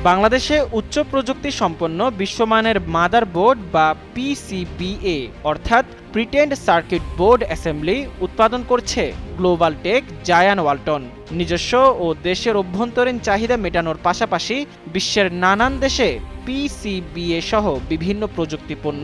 বাংলাদেশে উচ্চ প্রযুক্তি সম্পন্ন বিশ্বমানের মাদারবোর্ড বা পিসিবিএ অর্থাৎ প্রিটেন্ড সার্কিট বোর্ড অ্যাসেম্বলি উৎপাদন করছে গ্লোবাল টেক জায়ান্ট ওয়ালটন। নিজস্ব ও দেশের অভ্যন্তরীণ চাহিদা মেটানোর পাশাপাশি বিশ্বের নানান দেশে পিসিবিএ সহ বিভিন্ন প্রযুক্তি পণ্য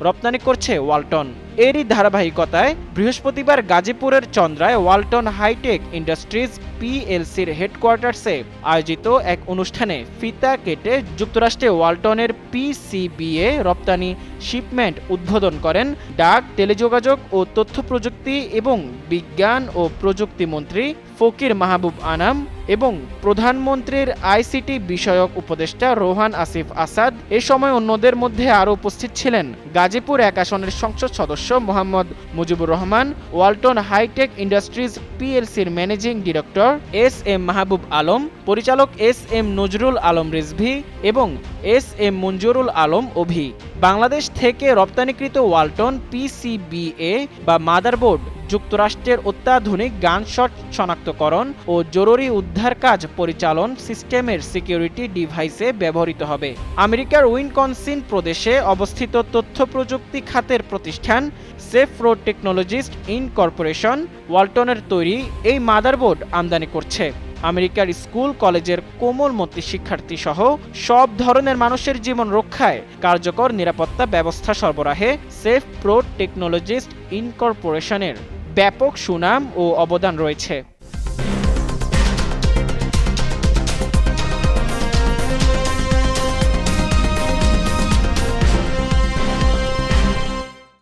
রপ্তানি করছে ওয়ালটন। এরই ধারাবাহিকতায় বৃহস্পতিবার গাজীপুরের চন্দ্রায় ওয়ালটন হাইটেক ইন্ডাস্ট্রিজ পিএলসির হেডকোয়ার্টার্সে আয়োজিত এক অনুষ্ঠানে ফিতা কেটে যুক্তরাষ্ট্রে ওয়ালটনের পিসিবিএ রপ্তানি শিপমেন্ট উদ্বোধন করেন ডাক, টেলিযোগাযোগ ও তথ্য প্রযুক্তি এবং বিজ্ঞান ও প্রযুক্তি মন্ত্রী ফকির মাহবুব আনাম এবং প্রধানমন্ত্রীর আইসিটি বিষয়ক উপদেষ্টা রোহান আসিফ আসাদ। এ সময় অন্যদের মধ্যে আরও উপস্থিত ছিলেন গাজীপুর ১ আসনের সংসদ সদস্য Mohammad Mujibur Rahman, Walton hi-tech industries পিএলসির managing director S M Mahbub Alam, পরিচালক এস এম নজরুল আলম রিজভী এবং এস এম মঞ্জুরুল আলম অভি। বাংলাদেশ থেকে রপ্তানিকৃত ওয়ালটন পিসিবিএ বা মাদারবোর্ড যুক্তরাষ্ট্রের অত্যাধুনিক গানশট শনাক্তকরণ ও জরুরি উদ্ধার কাজ পরিচালন সিস্টেমের সিকিউরিটি ডিভাইসে ব্যবহৃত হবে। আমেরিকার উইসকনসিন প্রদেশে অবস্থিত তথ্য প্রযুক্তি খাতের প্রতিষ্ঠান সেফরো টেকনোলজিস্ট ইনকর্পোরেশন ওয়ালটনের তৈরি এই মাদারবোর্ড আমদানি করছে। আমেরিকার স্কুল কলেজের কোমলমতি শিক্ষার্থী সহ সব ধরনের মানুষের জীবন রক্ষায় কার্যকর নিরাপত্তা ব্যবস্থা সরবরাহে সেফরো টেকনোলজিস্ট ইনকর্পোরেশনের ব্যাপক সুনাম ও অবদান রয়েছে।